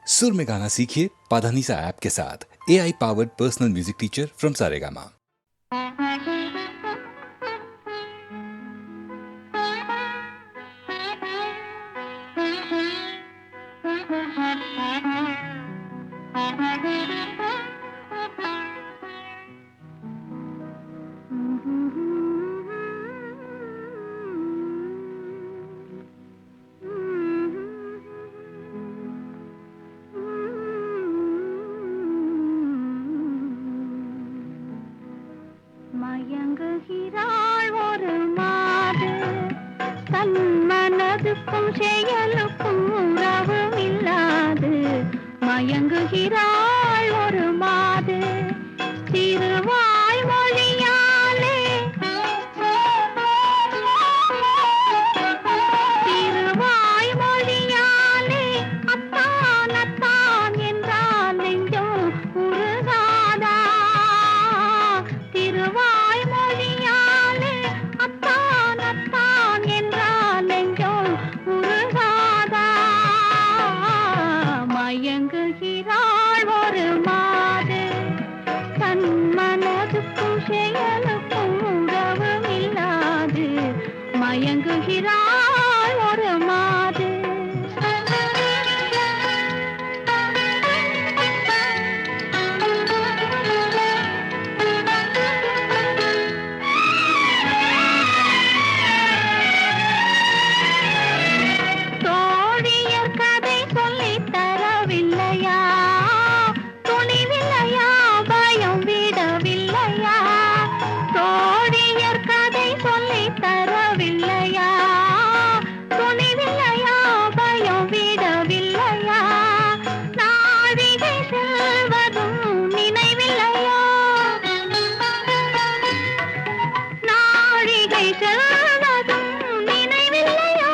सुर में गाना सीखिए पाधानीसा ऐप के साथ। AI powered personal music teacher from Saregama. மயங்குகிறாள் ஒரு மாது தன் மனதுக்கும் செயலுக்கும் உறவும் இல்லாது மயங்குகிறாள் ஒரு மாது திருவாய் மொழியாலே திருவாய் மொழியாலே அத்தான் அத்தான் என்றால் நெஞ்சம் உருகாதா திருவாய் மொழியாலே அத்தான் அத்தான் என்றால் நெஞ்சம் உருகாதா மயங்குகிறாள் ஒரு மாது தன் மனதுக்கும் செயலுக்கும் உறவும் இல்லாது மயங்குகிறாள் ஒரு மாது தோழியர் கதை சொல்லித் தரவில்லையா துணிவில்லையா பயம் விடவில்லையா தோழியர் கதை சொல்லித் தரவில்லையா துணிவில்லையா பயம் விடவில்லையா நாழிகை செல்வதும் நினைவில்லையா நாழிகை செல்வதும் நினைவில்லையா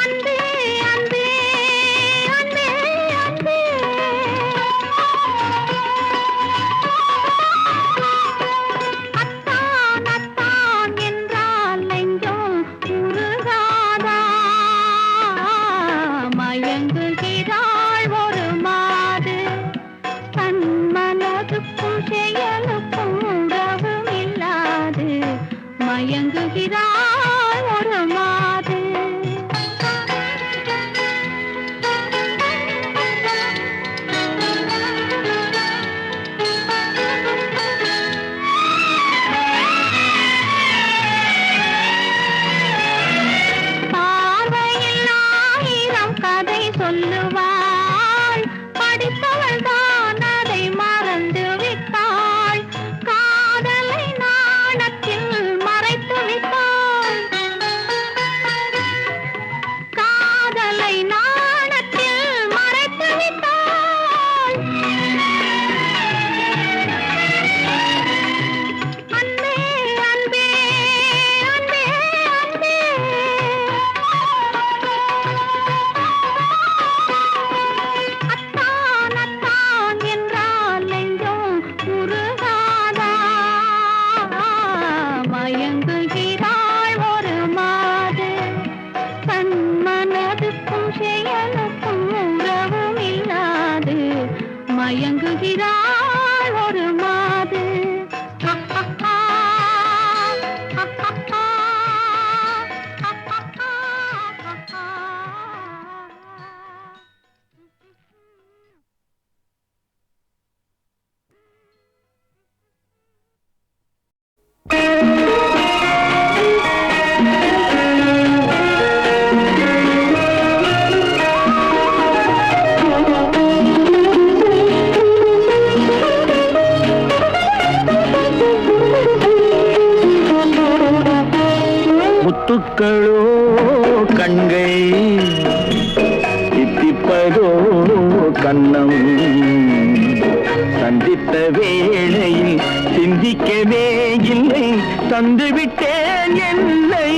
அன்பே அன்பே அன்பே அன்பே அத்தான் அத்தான் என்றால் நெஞ்சம் உருகாதா மயங்குகிறாள் ஒரு மாது தன் மனதுக்கும் செயலுக்கும் உறவும் இல்லாது மயங்குகிறாள் ஒரு மாது பார்வையில் ஆயிரம் கதை சொல்லுவாள் படித்தவள் தான் அதை மறந்து விட்டாள் காதலை நாணத்தில் மறைத்து விட்டாள் காதலை நாணத்தில் மறைத்து விட்டாள் அன்பே அன்பே அன்பே அன்பே அத்தான் அத்தான் என்றால் நெஞ்சம் உருகாதா மயங்குகிறாள் ஒரு மாது தன் மனதுக்கும் செயலுக்கும் உறவும் இல்லாது மயங்குகிறாள் ஒரு மாது முத்துக்களோ கண்கள் தித்திப்பதோ கண்ணம் சந்தித்த வேளையில் சிந்திக்கவே இல்லை தந்துவிட்டேன் என்னை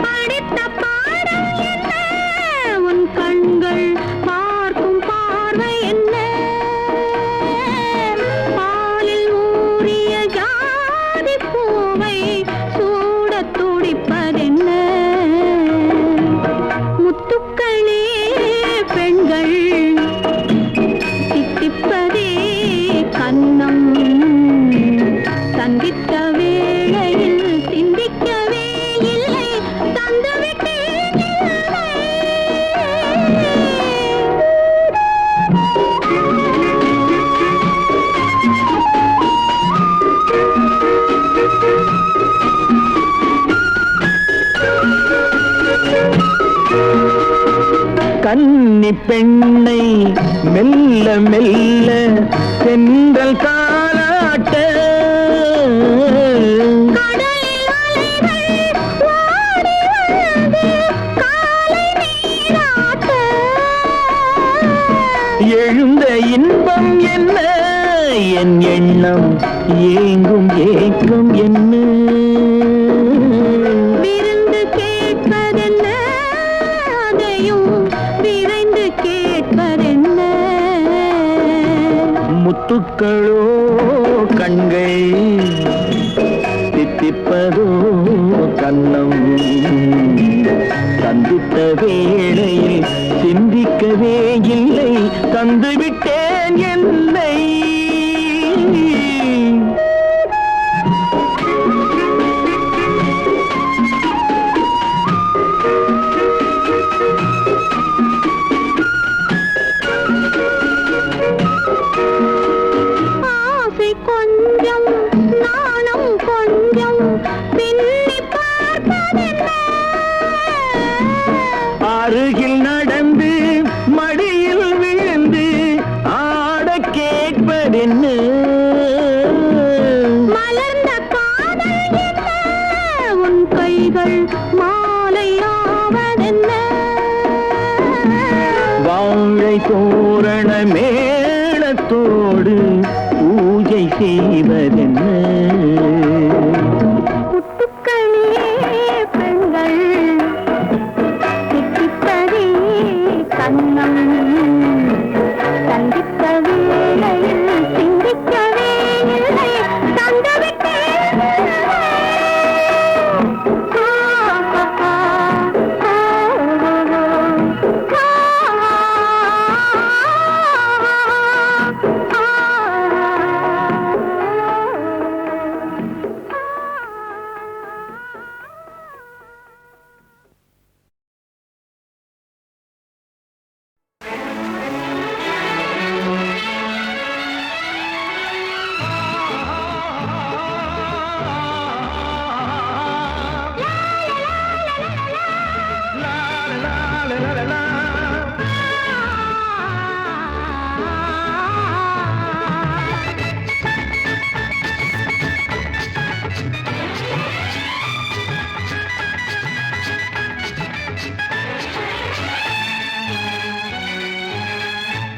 படித்த பாடம் என்ன உன் கண்கள் பார்க்கும் பார்வை என்ன பாலில் ஊறிய ஜாதி பூவை சூடத் துடிப்பதே கன்னி பெண்ணை மெல்ல மெல்ல தென்றல் தாலாட்ட கடலில் அலைகள் ஓடி வந்து காலை நீராட்ட எழுந்த இன்பம் என்ன என் எண்ணம் ஏங்கும் ஏக்கம் என்ன விருந்து கேட்பதென்ன அதையும் விரைந்து கேட்பதென்ன முத்துக்களோ கண்கள் தித்திப்பதோ கண்ணம் சந்தித்த வேளையில் சிந்திக்கவே இல்லை தந்துவிட்டேன் என்னை ஆசை கொஞ்சம் நாணம் கொஞ்சம் பின்னி பார்ப்பதென்ன அருகில் நடந்து மடியில் விழுந்து ஆட கேட்பதென்ன மலர்ந்த காதல் என்ன உன் கைகள் மாலையாவதென்ன வாழை தோரண மேளத்தோடு பூஜை செய்வதென்ன முத்துக்களே பெண்கள் தித்திப்பதே கண்ணம் சந்தித்த வேளையில் சிந்திக்கவே இல்லை தந்துவிட்டேன்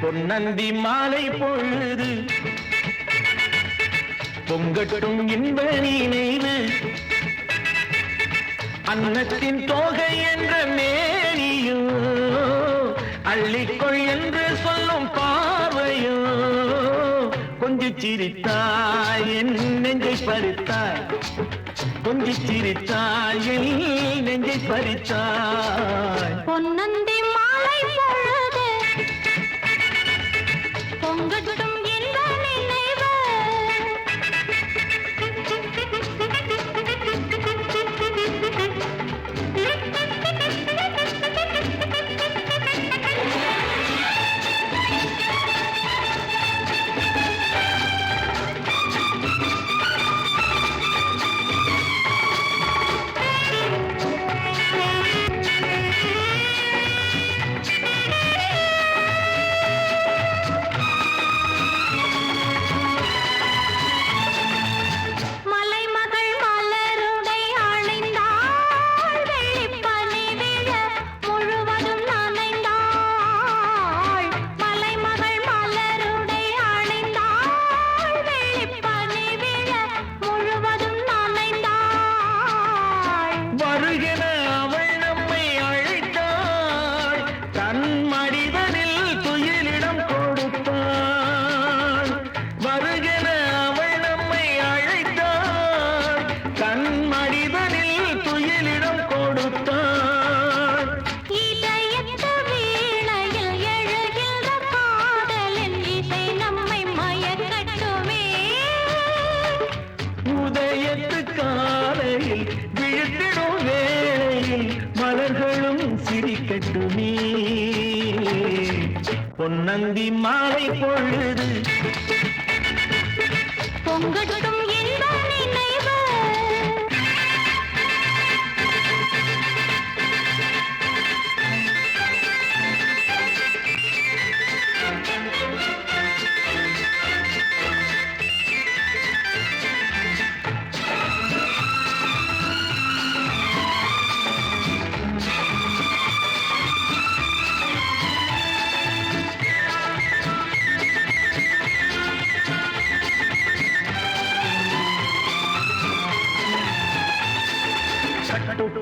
பொன்னந்தி மாலை பொழுது பொங்கட்டும் இன்ப நினைவு அன்னத்தின் தோகை என்ற மேனியோ அள்ளிக்கொள் என்று சொல்லும் பார்வையோ கொஞ்சி சிரித்தாய் என் நெஞ்சை பறித்தாய் கொஞ்சி சிரித்தாய் என் நெஞ்சை பறித்தாய் பொன்னந்தி மாலை பொழுது பொங்கட்டும் என்ற நினைவு மலைமகள் மலருடை அணிந்தாள் வெள்ளிப்பனி விழ முழுவதும் நனைந்தாள் மலைமகள் மலருடை அணிந்தாள் வெள்ளிப்பனி விழ முழுவதும் நனைந்தாள் வருகிற அவள் நம்மை அழைத்தாள் தன் மடிதனில் துயிலிடம் கொடுத்தாள் வருகிற அவள் நம்மை அழைத்தாள் தன் மடிதனில் துயிலிடம் கொடுத்தாள் இதயத்து வீணையில் எழுகின்ற காதலின் இசை நம்மை மயக்கட்டுமே உதயத்து காலையில் விழுத்திடும் வேளையில் மலர்களும் சிரிக்கட்டுமே பொன்னந்தி மாலை பொழுது பொங்கட்டும் என்ற நினைவு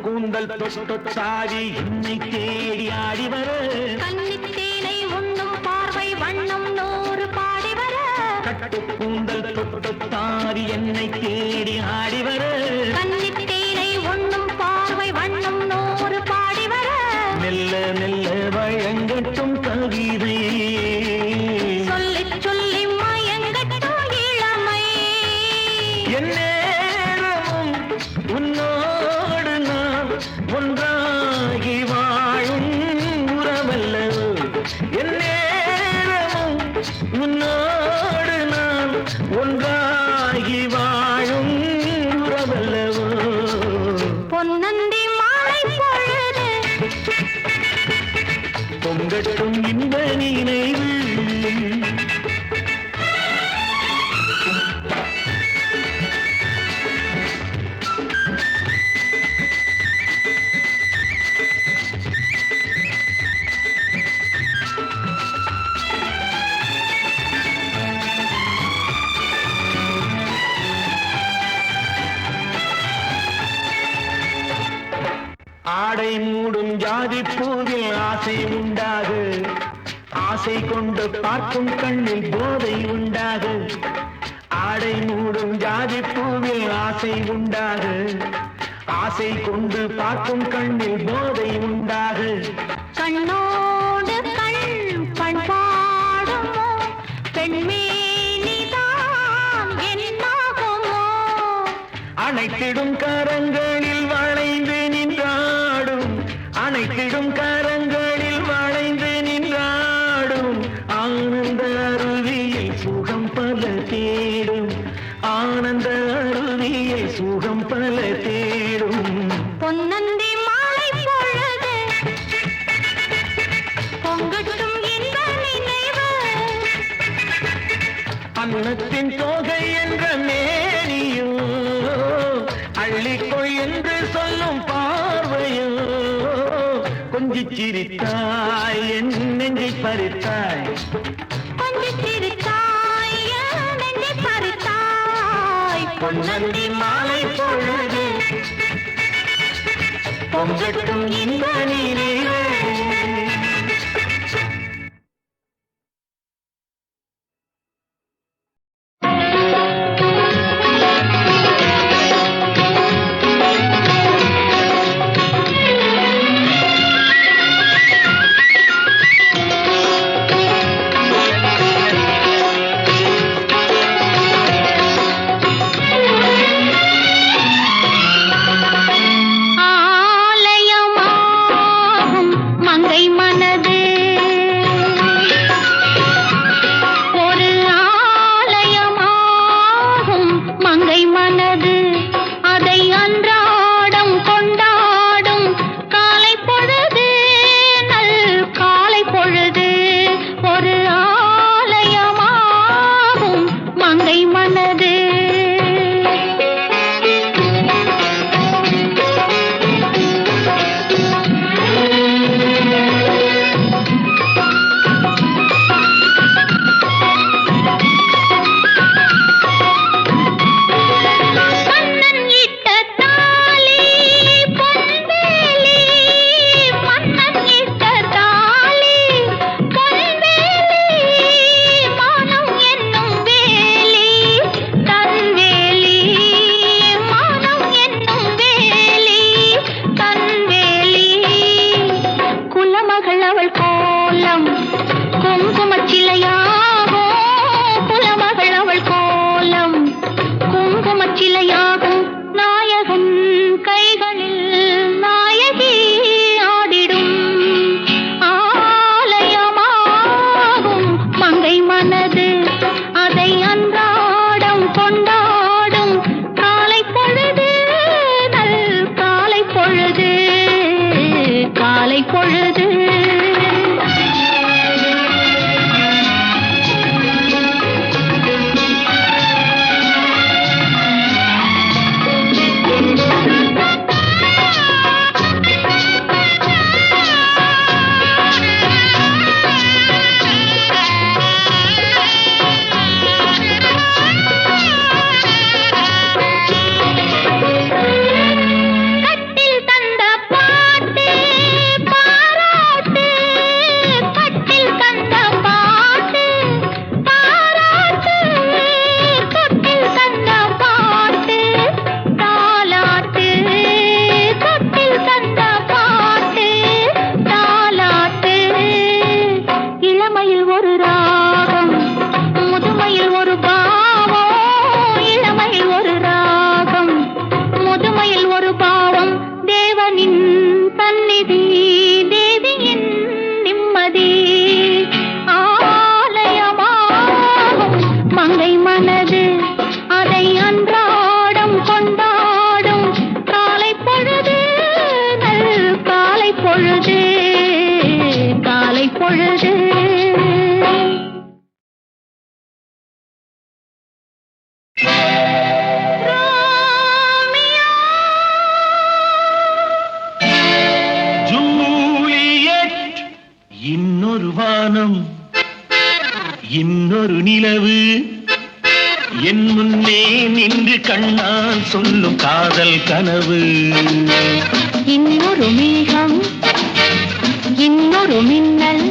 கூந்தல் தொட்டொட்டாடி என்னை தேடி ஆடி வர கன்னித்தேனை உண்ணும் பார்வை வண்ணம் நூறு பாடி வர கட்டு கூந்தல் தொட்டொட்டாடி என்னை தேடி ஆடி வர கன்னித்தேனை உண்ணும் பார்வை வண்ணம் நூறு பாடி வர மெல்ல மெல்ல வழங்கட்டும் கவிதை சொல்லி சொல்லி மயங்கட்டும் இளமை எந்நேரமும் உன்னோடு நான் ஒன்றாகி வாழும் உறவல்லவோ எந்நேரமும் உன்னோடு நான் ஒன்றாகி வாழும் உறவல்லவோ பொன்னந்தி மாலை பொழுது பொங்கட்டும் இந்த நினைவு ஆடை மூடும் ஜாதி பூவில் ஆசை உண்டாகு ஆசை கொண்டு பார்க்கும் கண்ணில் போதை உண்டாகு ஆடை மூடும் ஜாதி பூவில் ஆசை உண்டாகு ஆசை கொண்டு பார்க்கும் கண்ணில் போதை உண்டாகு கண்ணோடு கண் பண்பாடுமோ பெண்மேனிதான் என்னாகுமோ அணைத்திடும் கரங்களில் வளைந்து நின்றாடும் அணைத்திடும் கரங்களில் வளைந்து நின்றாடும் ஆனந்த அருவியில் சுகம் பல தேடும் ஆனந்த அருவியில் சுகம் பல தேடும் பொன்னந்தி மாலை பொழுது பொங்கட்டும் இந்த நினைவு அன்னத்தின் தோகை என்ற மேனியோ அள்ளிக்கொள் என்று சொல்லும் பார்வையோ கொஞ்சிச் சிரித்தாய் என் நெஞ்சை பறித்தாய் கொஞ்சம் சிரித்தாய் என் நெஞ்சை பறித்தாய் பொன்னந்தி மாலை பொழுது பொங்கட்டும் இந்த நினைவு ஆலயமாகும் மங்கை மனது ஒரு ஆலயமாகும் மங்கை மனது அதை அன்றாடம் கொண்டாடும் காலை பொழுது நல் காலை பொழுது ஒரு ஆலயமாகும் மங்கை மனது மன்னன் இட்ட தாலி பொன்வேலி மன்னன் இட்ட தாலி பொன்வேலி மானம் என்னும் வேலி தன்வேலி மானம் என்னும் வேலி தன்வேலி குலமகள் அவள் கோலம் குங்குமச் சிலையாகும் குலமகள் அவள் கோலம் குங்குமச் சிலையாகும் நாயகன் கைகளில் நாயகி ஆடிடும் ஆலயமாகும் மங்கை மனது அதை அன்றாடம் கொண்டாடும் காலை பொழுது நல் காலை பொழுது காலை பொழுது கட்டில் தந்த பொழுது காலை பொழுது ஜூலியட் இன்னொரு வானம் இன்னொரு நிலவு என் முன்னே நின்று கண்ணால் சொல்லும் காதல் கனவு இன்னொரு மேகம் இன்னொரு மின்னல்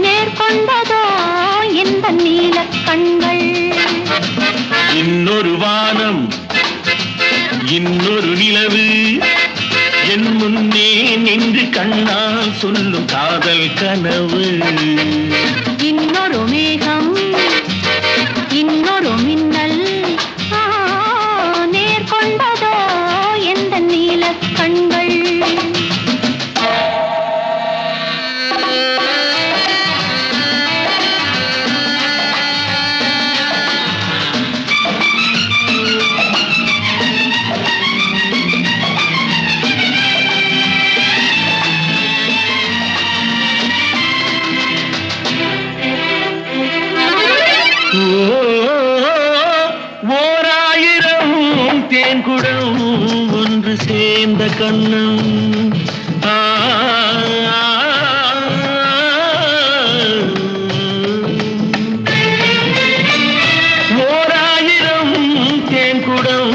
நேர்கொண்டதோ இந்த நீலக் கண்கள் இன்னொரு வானம் இன்னொரு நிலவு என் முன்னே நின்று கண்ணால் சொல்லும் காதல் கனவு இன்னொரு மேகம் இன்னொரு மின்னல் நேர்கொண்டதோ இந்த நீலக் கண்கள் ஓராயிரம் தேன்குடம் ஒன்று சேர்ந்த கண்ணம் ஓராயிரம் தேன்குடம்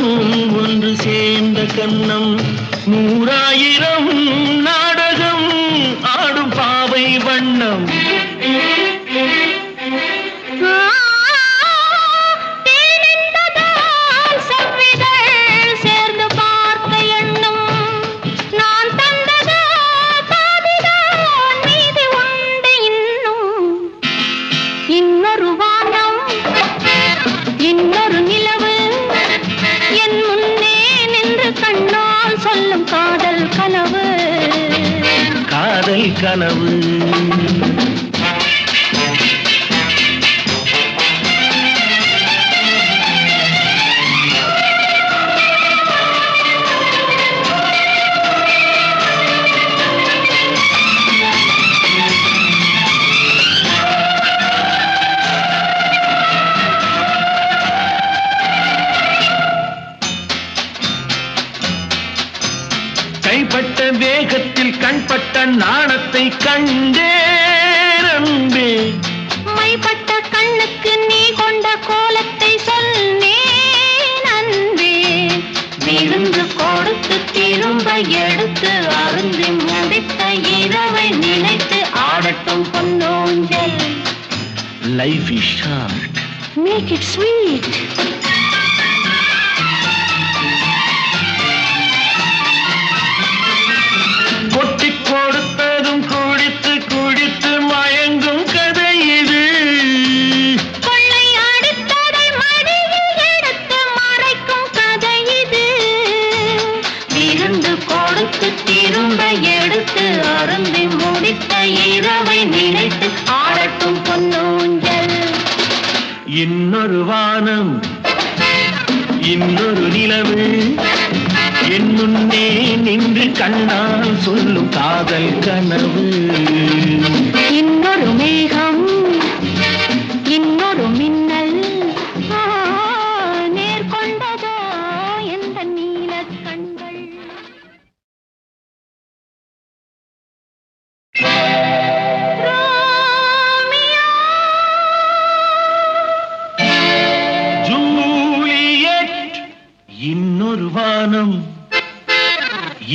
ஒன்று சேர்ந்த கண்ணம் நூறாயிரம் நாடகம் ஆடும் பாவை வண்ணம் காதல் கனவு கைப்பட்ட வேகத்தில் கண்பட்ட நாணத்தை கண்டேன் அன்பே மைப்பட்ட கண்ணுக்கு நீ கொண்ட கோலத்தை சொன்னேன் அன்பே விருந்து கொடுத்து திரும்ப எடுத்து அருந்தி முடித்த இரவை நினைத்து ஆடட்டும் பொன்னோஞ்சல் life is short make it sweet கொட்டிக் கொடுத்ததும் குடித்து குடித்து மயங்கும் கதை இது கொள்ளை அடுத்ததை மடியில் எடுத்து மறைக்கும் கதை இது விருந்து கொடுத்து திரும்ப எடுத்து அருந்தி முடித்த இரவை நினைத்து ஆடட்டும் பொன்னூஞ்சல் இன்னொரு வானம் இன்னொரு நிலவு என் முன்னே நின்று கண்ணால் சொல்லும் காதல் கனவு இன்னொரு மேகம் இன்னொரு மின்னல் நேர்கொண்டதோ எந்த நீலக் கண்கள் ஜூலியட் இன்னொரு வானம்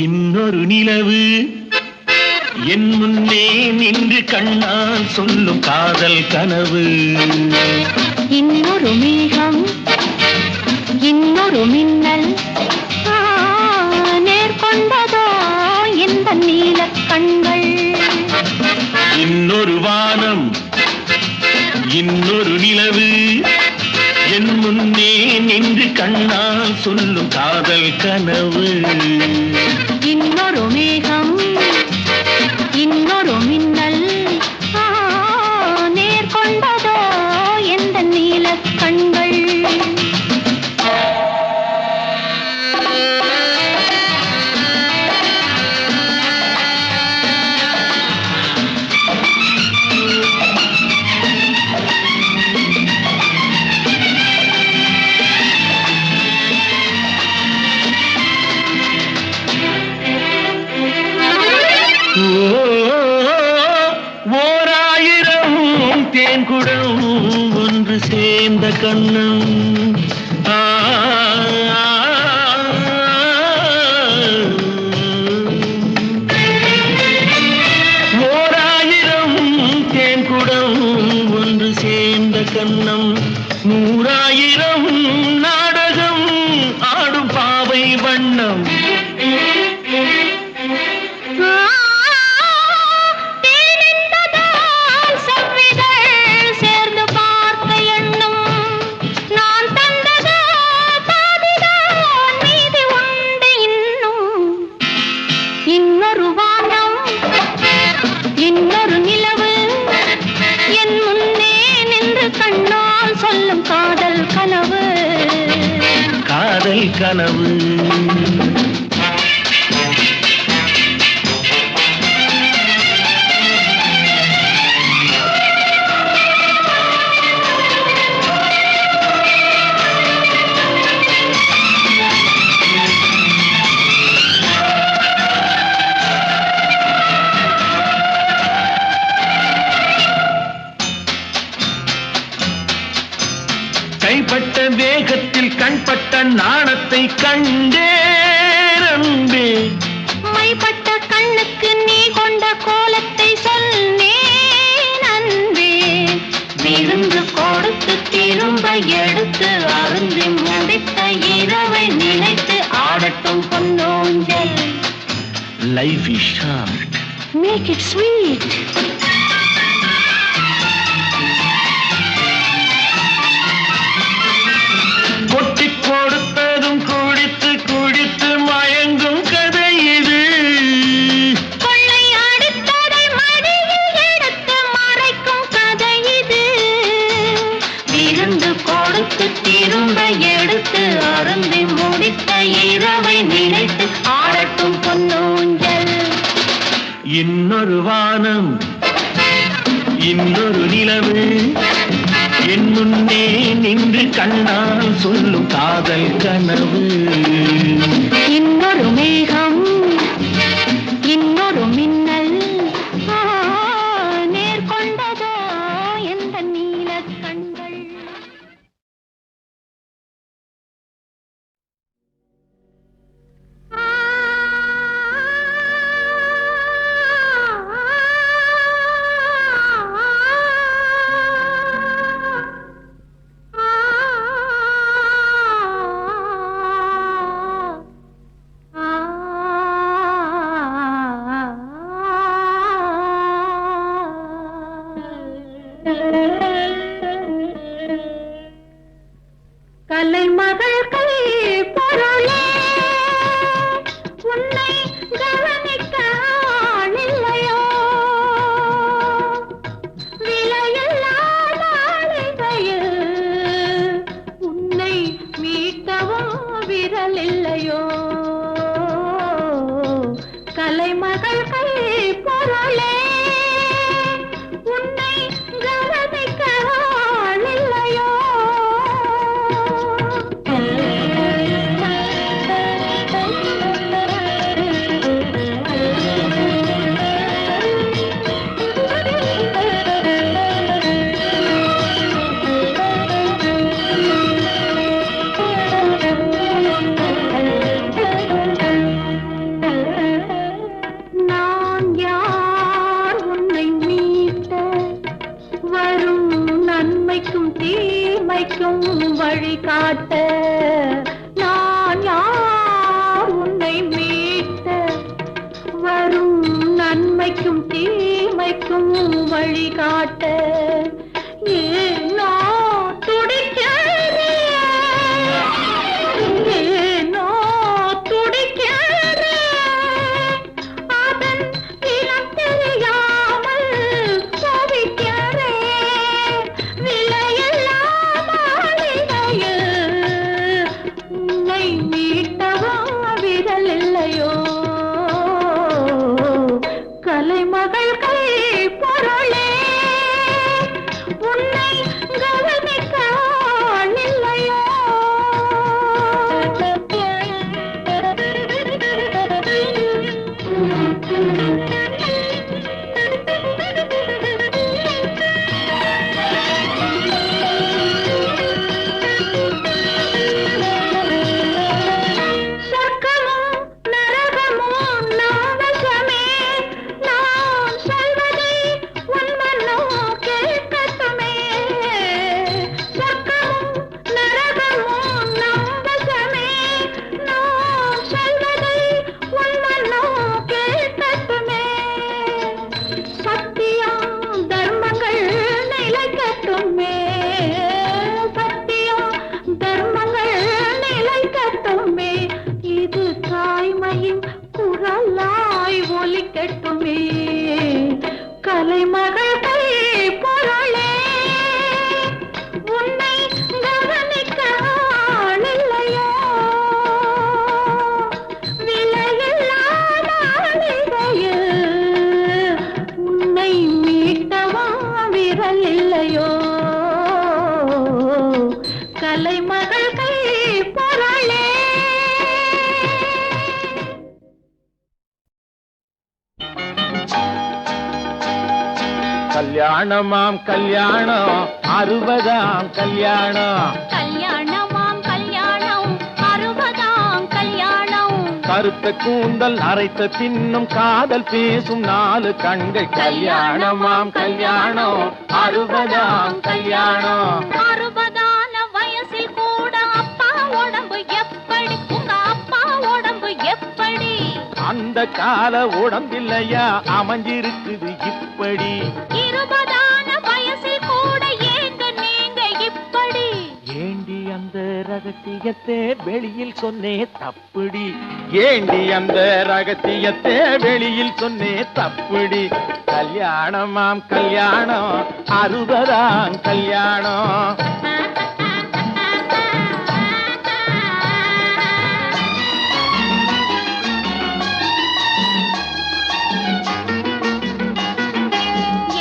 இன்னொரு நிலவு என் முன்னே நின்று கண்ணால் சொல்லும் காதல் கனவு இன்னொரு மேகம் இன்னொரு மின்னல் நேர்கொண்டதோ இந்த நீலக் கண்கள் இன்னொரு வானம் இன்னொரு நிலவு என் முன்னே நின்று கண்ணால் சொல்லும் காதல் கனவு இன்னொரு மேகம் இன்னொரு மின்னல் நேர்கொண்டதோ எந்த நீலக் கண்கள் ஓராயிரம் தேன்குடம் ஒன்று சேர்ந்த கண்ணம் ஆ, ஓராயிரம் தேன்குடம் ஒன்று சேர்ந்த கண்ணம் நூறாயிரம் நாடகம் ஆடும் பாவை வண்ணம் தேனென்பதால் செவ்விதழ் சேர்ந்து பார்த்த எண்ணம் நான் தந்ததோ பாதிதான் மீதி உண்டு இன்னும் இன்னொரு வானம் இன்னொரு நிலவு என் முன்னே நின்று கண்ணால் சொல்லும் காதல் கனவு காதல் கனவு கைப்பட்ட வேகத்தில் கண்பட்ட நாணத்தை கண்டேன் அன்பே மைப்பட்ட கண்ணுக்கு நீ கொண்ட கோலத்தை சொன்னேன் அன்பே விருந்து கொடுத்து திரும்ப எடுத்து அருந்தி முடித்த இரவை நினைத்து ஆடட்டும் பொன்னோஞ்சல் life is short make it sweet கொட்டி கொடுத்ததும் குடித்து குடித்து மயங்கும் கதை இது கொள்ளை அடித்ததை மடியில் எடுத்து மறைக்கும் கதை இது விருந்து கொடுத்து திரும்ப எடுத்து அருந்தி முடித்த இரவை நினைத்து ஆடட்டும் பொன்னூஞ்சல் இன்னொரு வானம் இன்னொரு நிலவு என் முன்னே நின்று கண்ணால் சொல்லும் காதல் கனவு இன்னொரு மேகம் இன்னொரு மின்னல் நேர்கொண்டதோ எந்த நீலக் கண்கள் கலைமகள் கை பொருளே உன்னை கவனிக்க ஆளில்லையோ விலையில்லாத மாளிகையில் உன்னை மீட்டவும் விரலில்லையோ கலைமகள் கை பொருளே உன்னை கவனிக்க ஆளில்லையோ நான் யார் உன்னை மீட்ட வரும் நன்மைக்கும் தீமைக்கும் வழிகாட்ட நான் யார் உன்னை மீட்ட வரும் நன்மைக்கும் தீமைக்கும் வழிகாட்ட ஏனோ துடிக்கிறேன் ஏனோ துடிக்கிறேன் அதன் இனம் தெரியாமல் தவிக்கிறேன் விலையில்லா மாளிகையில் உன்னை மீட்டவா விரல் இல்லையோ கலைமகள் கை பொருளே சொல்லட்டுமே கலைமகள் கை பொருளே உன்னை கவனிக்க ஆளில்லையோ விலையில்லாத அழிகையில் உன்னை மீட்டவா விரல் இல்லையோ கலைமகள் கை பொருளே. கல்யாணமாம் கல்யாணம் 60ஆம் கல்யாணம் கல்யாணமாம் கல்யாணம் 60ஆம் கல்யாணம் கருத்த கூந்தல் அரைத்த பின்னும் காதல் பேசும் 4 கண்கள் கல்யாணமாம் கல்யாணம் 60ஆம் கல்யாணம் 60ஆன வயசில் கூட அப்பா உடம்பு எப்படி உங்க அப்பா உடம்பு எப்படி அந்த கால உடம்பில்லையா அமைஞ்சிருக்குது இப்படி 20ஆன வயசில் கூட ஏங்க நீங்க இப்படி ஏண்டி அந்த ரகசியத்தை வெளியில் சொன்னே தப்புடி ஏண்டி அந்த ரகசியத்தை வெளியில் சொன்னே தப்புடி கல்யாணமாம் கல்யாணம் 60ஆம் கல்யாணம்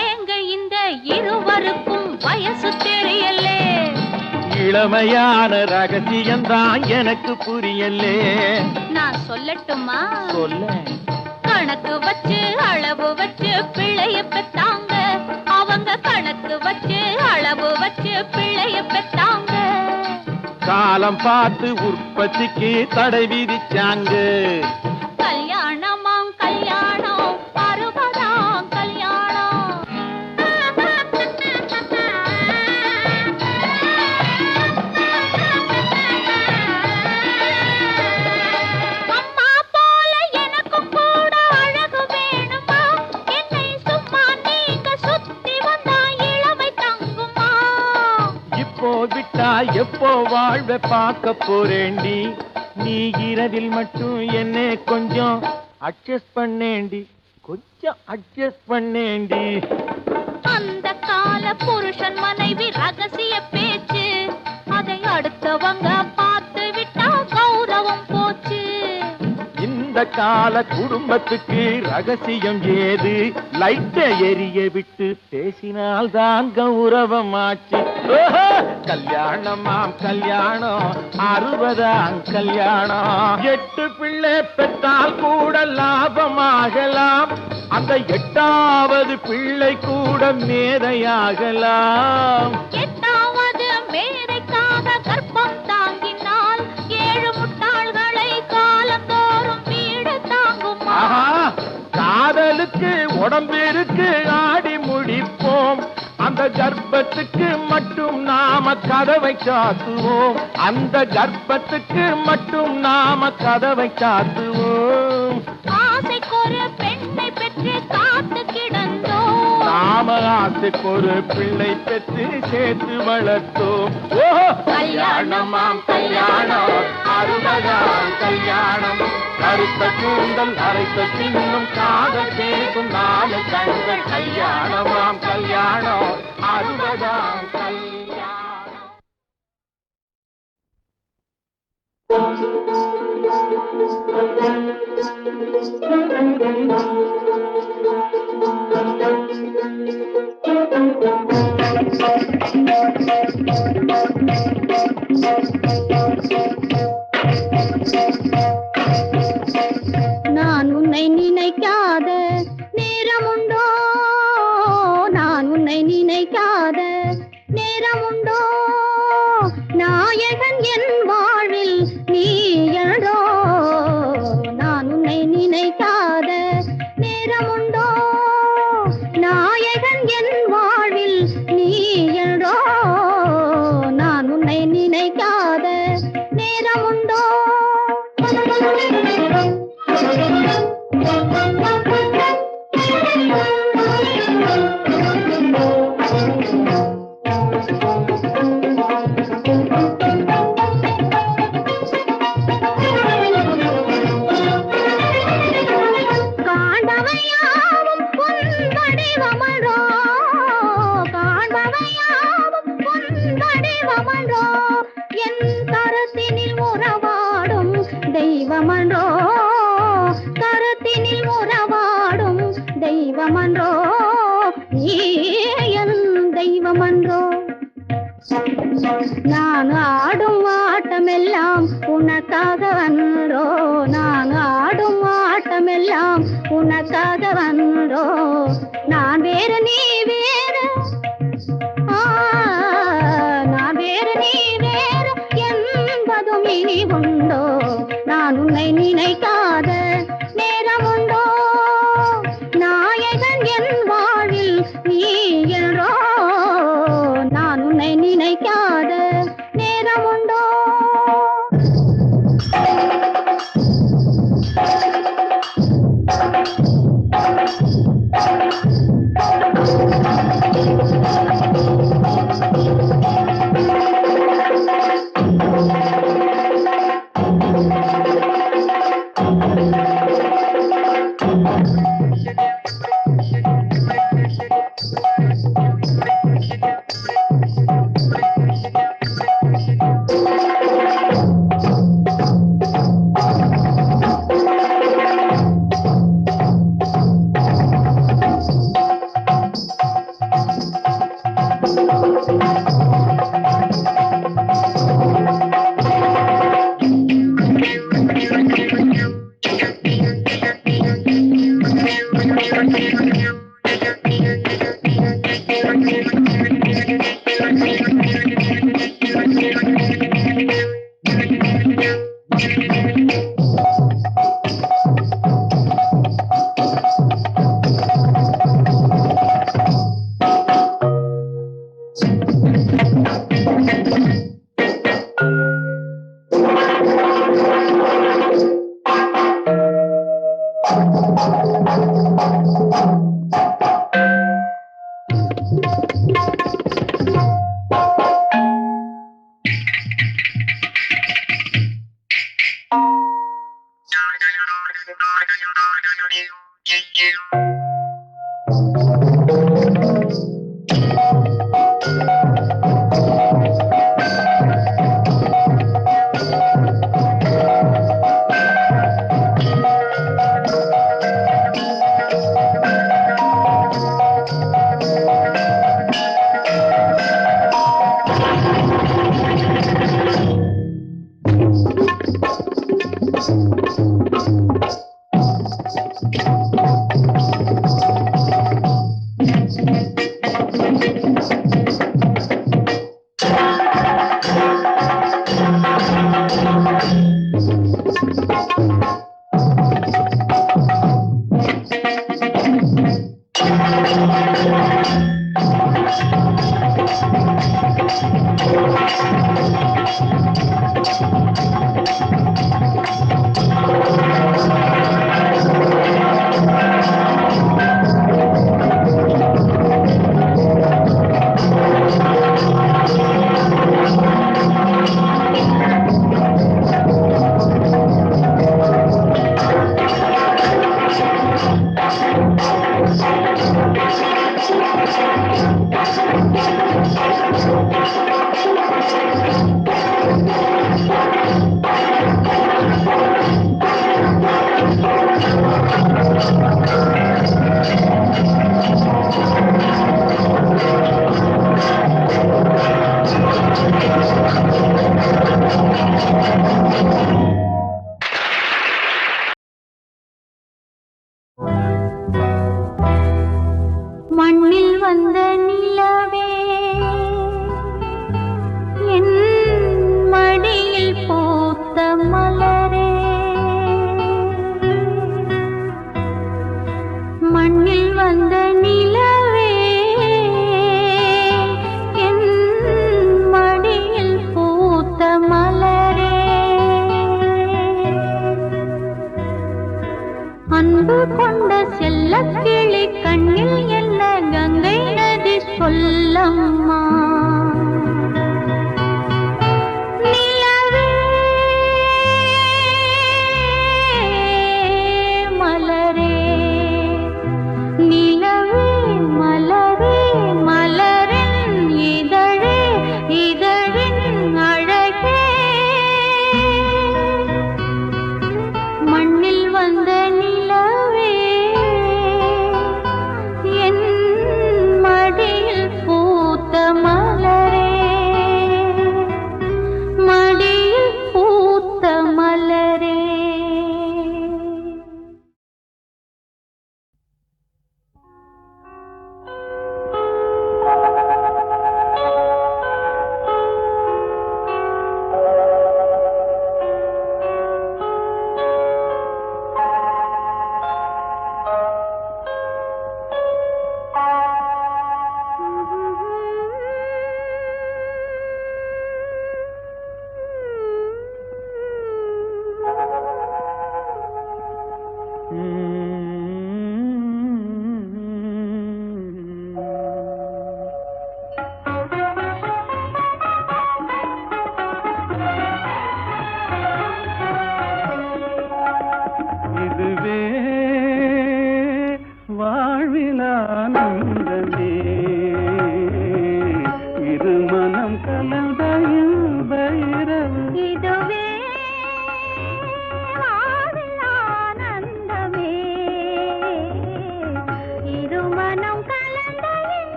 ஏங்க இந்த இருவருக்கும் வயசு தெரியலே இளமையான ரகசியம்தான் எனக்கு புரியலே நான் சொல்லட்டுமா சொல்ல கணக்கு வச்சு அளவு வச்சு பிள்ளைய பெத்தாங்க அவங்க கணக்கு வச்சு அளவு வச்சு பிள்ளைய பெத்தாங்க காலம் பார்த்து உற்பத்திக்கு தடை விதிச்சாங்க கல்யாணமாம் கல்யாணம் 60ஆம் கல்யாணம் அம்மா போல எனக்கும் கூட அழகு வேணுமா என்னை சும்மா நீங்க சுத்தி வந்தா இளமை தங்குமா இப்போ விட்டா எப்போ வாழ்வை பார்க்க போறேண்டி நீ இரவில் மட்டும் என்ன கொஞ்சம் அட்ஜஸ்ட் பண்ணேண்டி கொஞ்சம் அட்ஜஸ்ட் பண்ணேண்டி அந்த கால புருஷன் மனைவி ரகசிய பேச்சு அதை அடுத்தவங்க பார்த்து விட்டா கௌரவம் போச்சு இந்த கால குடும்பத்துக்கு ரகசியம் ஏது லைட்டை எரிய விட்டு பேசினால்தான் கௌரவமாச்சு ஓஹோ! கல்யாணமாம் கல்யாணம் 60ஆம் கல்யாணம் 8 பிள்ளை பெற்றால் கூட லாபமாகலாம் அந்த 8வது பிள்ளை கூட மேதையாகலாம் 8வது மேதைக்காக கர்ப்பம் தாங்கினால் 7 முட்டாள்களை காலந்தோறும் வீடு தாங்குமா ஆஹா! காதலுக்கு உடம்பிற்கு ஆடி முடிப்போம் அந்த கர்ப்பத்துக்கு மட்டும் நாம கதவை சாத்துவோம் அந்த கர்ப்பத்துக்கு மட்டும் நாம கதவை சாத்துவோம் ஆசைக்கொரு பெண்ணை பெற்று காத்து கிடந்தோம் நாம ஆசைக்கு ஒரு பிள்ளை பெற்று சேர்த்து வளர்த்தோம் ஓஹோ! கல்யாணமாம் கல்யாணம் 60ஆம் கல்யாணம் கருத்த கூந்தல் அரைத்த பின்னும் காதல் பேசும் 4 கண்கள் கல்யாணமாம் கல்யாணம் 60ஆம் கல்யாணம் நான் உன்னை நினைக்காத நேரமுண்டோ நான் உன்னை நினைக்காத நேரமுண்டோ நாயகன் என் வாழ்வில் நீயடோ நான் உன்னை நினைக்காத நேரமுண்டோ நாயகன் என் வாழ்வில் நீயடோ நான் உன்னை நினைக்காத நேரமுண்டோ உள்ளத்தினில் உறவாடும் தெய்வமன்றோ நீ என் தெய்வமன்றோ நான் ஆடும் ஆட்டமெல்லாம் உனக்காக அன்றோ நான் ஆடும் ஆட்டமெல்லாம் உனக்காக அன்றோ நான் வேறு நீ வேறு நான் வேறு நீ வேறு என்பதும் இனி உண்டோ நான் உன்னை நினைக்காத நேரம் உண்டோ நாயகன் என் வாழ்வில் நீ என்றோ நான் உன்னை நினைக்காத நேரம் உண்டோ மண்ணில் வந்த நிலவே என் மடியில் பூத்த மலரே மண்ணில் வந்த நிலவே என் மடியில் பூத்த மலரே அன்பு கொண்ட செல்லக்கிளி கண்ணில் என்ன கங்கை நதி சொல்லம்மா நிலவே மலரே நிலவே மலரே மலரின் இதழே இதழின் அழகே மண்ணில் வந்த நிலவே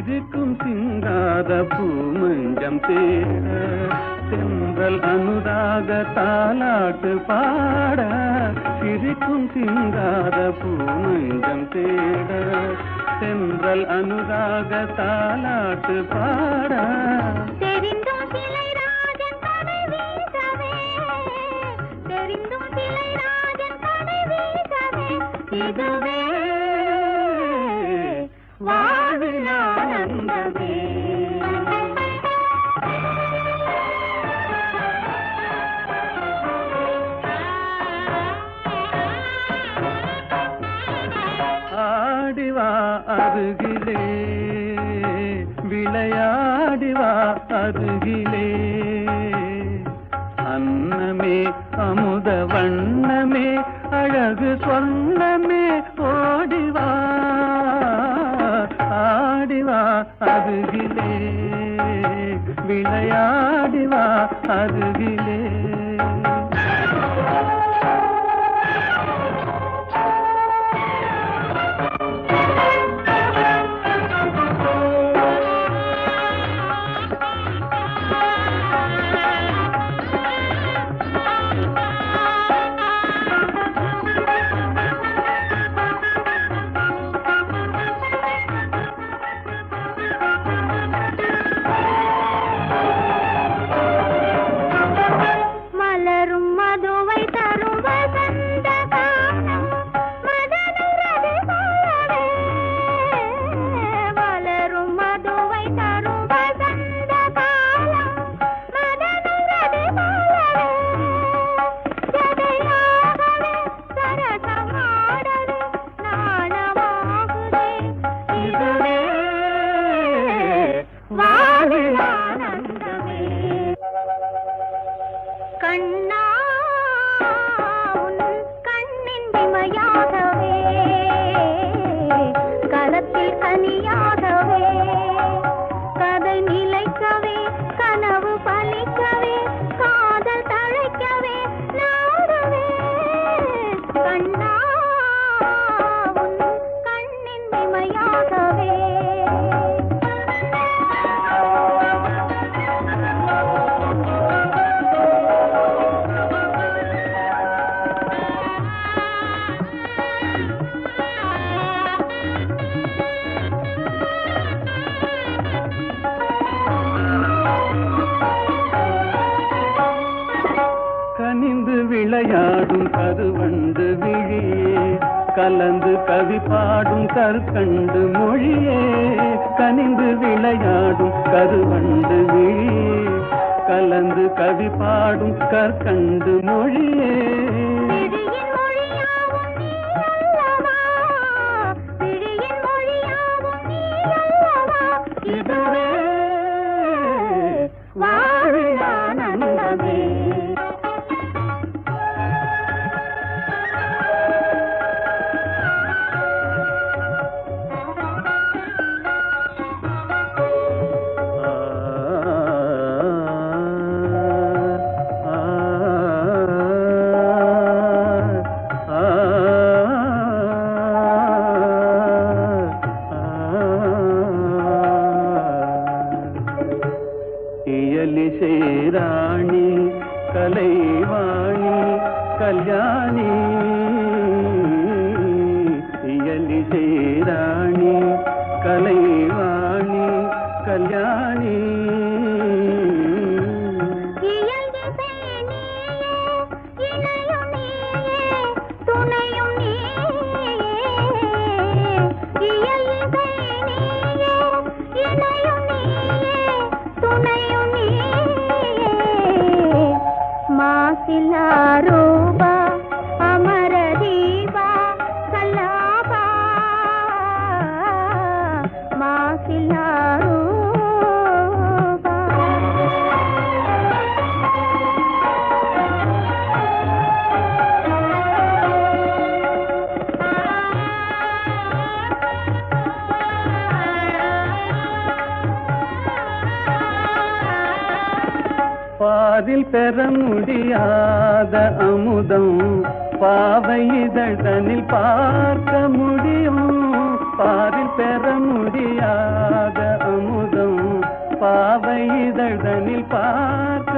சிரிக்கும் சிங்காத பூமஞ்சம் தேட தென்றல் அனுராக தாலாட்டு பாட சிரிக்கும் சிங்காத பூமஞ்சம் தேட தென்றல் அனுராக தாலாட்டு பாட தெரிந்தும் சிலை ராஜன் கடை வீசவே தெரிந்தும் சிலை ராஜன் கடை வீசவே இதுவே வாழ்வில் ஆனந்தமே ஆடிவா அருகிலே விளையாடிவா அருகிலே அன்னமே அமுத வண்ணமே அழகு சொன்னமே ஓடிவா ஆடிவா அருகிலே விளையாடிவா அருகிலே விளையாடும் கருவண்டு விழியே கலந்து கவி பாடும் கற்கண்டு மொழியே கனிந்து விளையாடும் கருவண்டு விழியே கலந்து கவி பாடும் கற்கண்டு மொழியே இதுவே வாழ்வில் ஆனந்தமே ராணி கலைவாணி கல்யாணி இயலிசை ராணி கலைவாணி கல்யாணி ரூபா அமர தீபா கல்லாபா மாசிலா ரூபா பாதில் பெற முடியாத அமுதம் பாவை இதழ்தனில் பார்க்க முடியும் பாதில் பெற முடியாத பாவை இதழ்தனில் பார்க்க